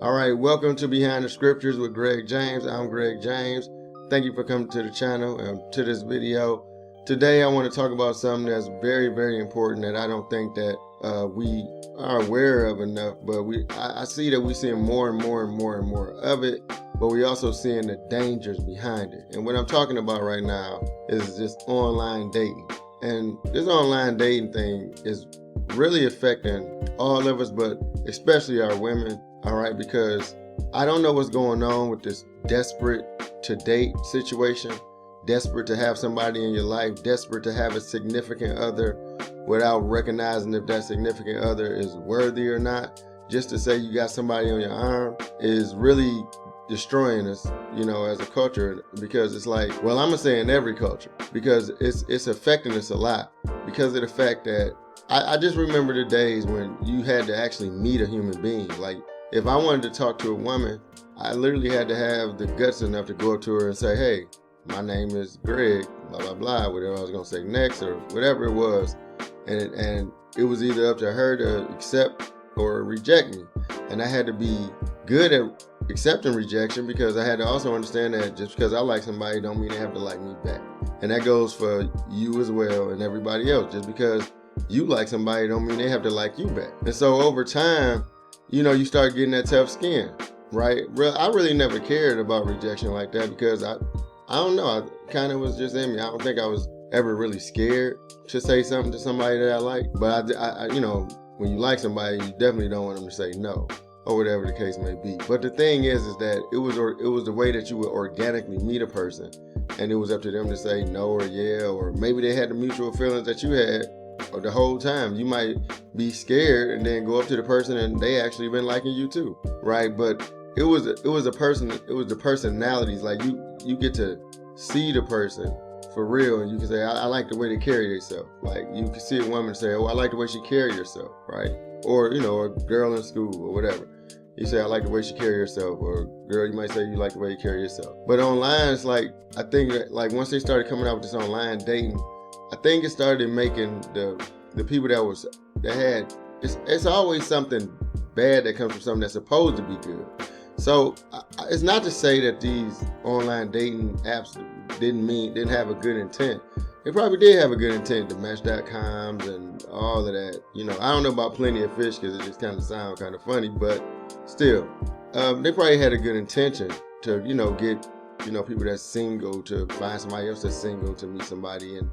All right, welcome to Behind the Scriptures with Greg James. I'm Greg James. Thank you for coming to the channel and to this video. Today I want to talk about something that's very, very important that I don't think that we are aware of enough, but I see that we're seeing more and more of it, but we also seeing the dangers behind it. And what I'm talking about right now is just online dating. And this online dating thing is really affecting all of us, but especially our women. All right, because I don't know what's going on with this desperate to date situation, desperate to have somebody in your life, desperate to have a significant other without recognizing if that significant other is worthy or not. Just to say you got somebody on your arm is really destroying us, as a culture, because it's like, well, I'm gonna say in every culture, because it's affecting us a lot because of the fact that I just remember the days when you had to actually meet a human being. Like, if I wanted to talk to a woman, I literally had to have the guts enough to go up to her and say, hey, my name is Greg, blah, blah, blah, whatever I was going to say next or whatever it was. And it was either up to her to accept or reject me. And I had to be good at accepting rejection, because I had to also understand that just because I like somebody don't mean they have to like me back. And that goes for you as well and everybody else. Just because you like somebody don't mean they have to like you back. And so over time, you start getting that tough skin, right? I really never cared about rejection like that, because I don't know, I kind of was just in me. I don't think I was ever really scared to say something to somebody that I like. But I when you like somebody, you definitely don't want them to say no, or whatever the case may be. But the thing is that it was the way that you would organically meet a person, and it was up to them to say no or yeah, or maybe they had the mutual feelings that you had. Or the whole time you might be scared and then go up to the person and they actually been liking you too, right? But it was the personalities. Like you get to see the person for real, and you can say, I like the way they carry themselves. Like, you can see a woman and say, oh, I like the way she carry herself, right? Or a girl in school or whatever, you say, I like the way she carry herself. Or girl, you might say you like the way you carry yourself. But online, it's like, I think that, like, once they started coming out with this online dating, I think it started making the people that had, it's always something bad that comes from something that's supposed to be good. So it's not to say that these online dating apps didn't have a good intent. They probably did have a good intent, the Match.coms and all of that. I don't know about Plenty of Fish, because it just kind of sounds kind of funny, but still, they probably had a good intention to, get, people that's single to find somebody else that's single to meet somebody, and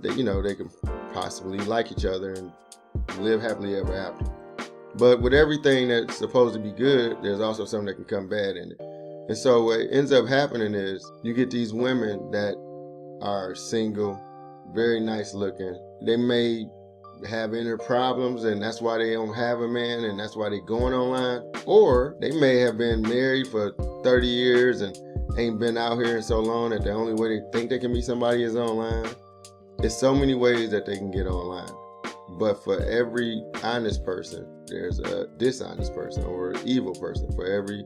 they can possibly like each other and live happily ever after. But with everything that's supposed to be good, there's also something that can come bad in it. And so what ends up happening is you get these women that are single, very nice looking. They may have inner problems, and that's why they don't have a man, and that's why they're going online. Or they may have been married for 30 years and ain't been out here in so long that the only way they think they can meet somebody is online. There's so many ways that they can get online. But for every honest person, there's a dishonest person or an evil person. For every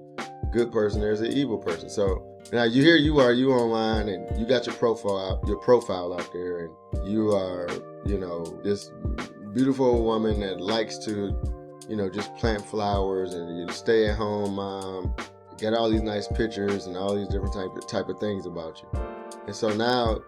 good person, there's an evil person. So now you are online, and you got your profile out there, and you are, this beautiful woman that likes to, just plant flowers, and you stay at home mom, got all these nice pictures and all these different type of things about you. And so now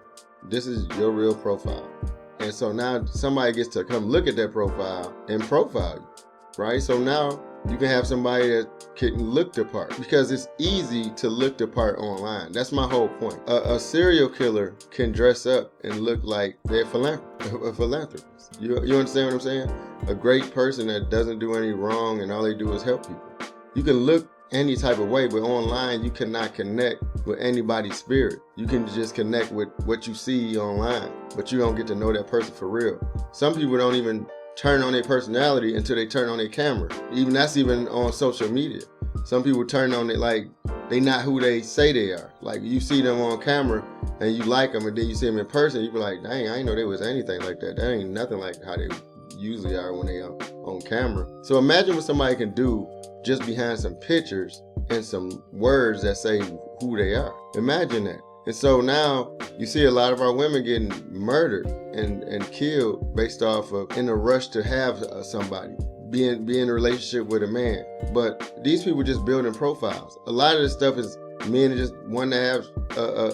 this is your real profile. And so now somebody gets to come look at that profile and profile you, right? So now you can have somebody that can look the part, because it's easy to look the part online. That's my whole point. A serial killer can dress up and look like they're a philanthropist. You understand what I'm saying? A great person that doesn't do any wrong and all they do is help people. You can look any type of way, but online you cannot connect with anybody's spirit. You can just connect with what you see online, but you don't get to know that person for real. Some people don't even turn on their personality until they turn on their camera. That's even on social media. Some people turn on it like they not who they say they are. Like, you see them on camera and you like them, and then you see them in person, you be like, dang, I didn't know they was anything like that. That ain't nothing like how they usually are when they are on camera. So imagine what somebody can do just behind some pictures and some words that say who they are. Imagine that. And so now you see a lot of our women getting murdered and killed based off of, in a rush to have somebody, be in a relationship with a man. But these people just building profiles. A lot of this stuff is men just want to have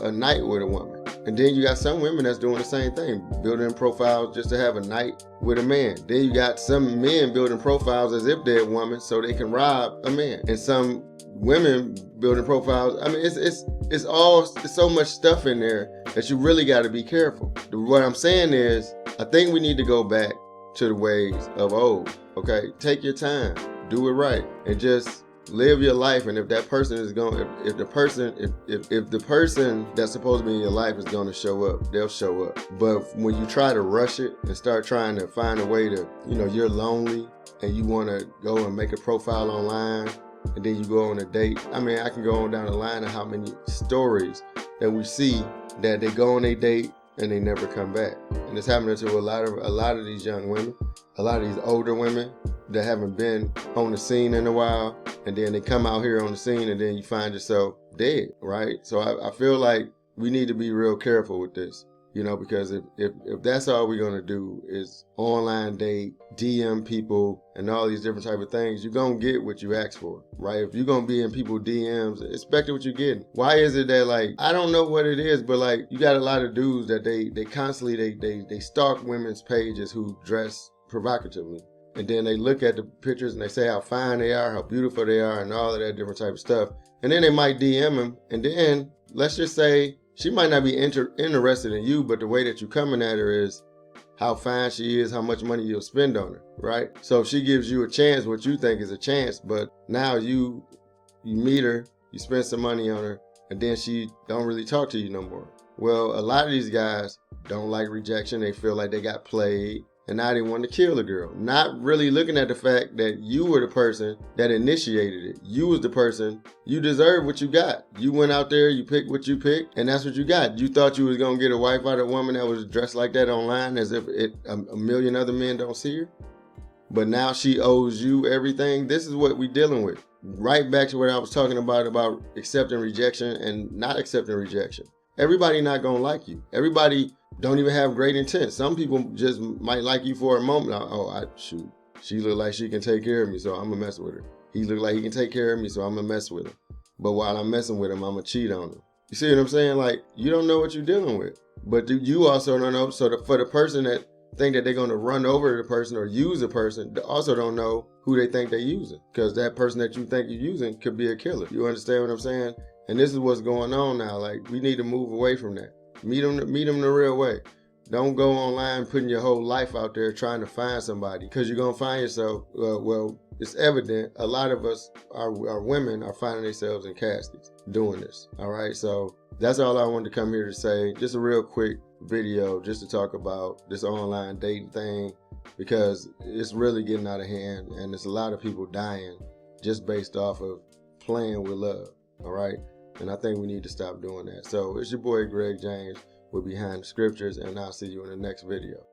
a night with a woman. And then you got some women that's doing the same thing, building profiles just to have a night with a man. Then you got some men building profiles as if they're a woman so they can rob a man. And some women building profiles. I mean, it's so much stuff in there that you really got to be careful. What I'm saying is, I think we need to go back to the ways of old. Okay, take your time, do it right, and just live your life. And if that person is going, if the person that's supposed to be in your life is going to show up, they'll show up. But when you try to rush it and start trying to find a way to, you're lonely and you want to go and make a profile online, and then you go on a date. I mean, I can go on down the line of how many stories that we see that they go on a date and they never come back. And it's happening to a lot of these young women, a lot of these older women that haven't been on the scene in a while, and then they come out here on the scene and then you find yourself dead, right? So I feel like we need to be real careful with this, because if that's all we're gonna do is online date, DM people, and all these different type of things, you're gonna get what you ask for, right? If you're gonna be in people's DMs, expect what you're getting. Why is it that, I don't know what it is, but you got a lot of dudes that they constantly they stalk women's pages who dress provocatively. And then they look at the pictures and they say how fine they are, how beautiful they are, and all of that different type of stuff. And then they might DM them, and then let's just say she might not be interested in you, but the way that you're coming at her is how fine she is, how much money you'll spend on her, right? So she gives you a chance, what you think is a chance, but now you meet her, you spend some money on her, and then she don't really talk to you no more. Well, a lot of these guys don't like rejection. They feel like they got played, and now they want to kill the girl, not really looking at the fact that you were the person that initiated it. You was the person. You deserve what you got. You went out there, you picked what you picked, and that's what you got. You thought you was going to get a wife out of a woman that was dressed like that online as if a million other men don't see her. But now she owes you everything. This is what we're dealing with. Right back to what I was talking about accepting rejection and not accepting rejection. Everybody not going to like you. Everybody don't even have great intent. Some people just might like you for a moment. Shoot, she look like she can take care of me, so I'm gonna mess with her. He look like he can take care of me, so I'm gonna mess with him. But while I'm messing with him, I'm gonna cheat on him. You see what I'm saying? You don't know what you're dealing with. But you also don't know. So for the person that think that they're gonna run over the person or use a person, they also don't know who they think they're using. Because that person that you think you're using could be a killer. You understand what I'm saying? And this is what's going on now. We need to move away from that. Meet them the real way. Don't go online putting your whole life out there trying to find somebody, because you're going to find yourself, it's evident a lot of us, our women, are finding themselves in caskets doing this. All right, so that's all I wanted to come here to say. Just a real quick video just to talk about this online dating thing, because it's really getting out of hand, and there's a lot of people dying just based off of playing with love. All right. And I think we need to stop doing that. So it's your boy Greg James with Behind the Scriptures, and I'll see you in the next video.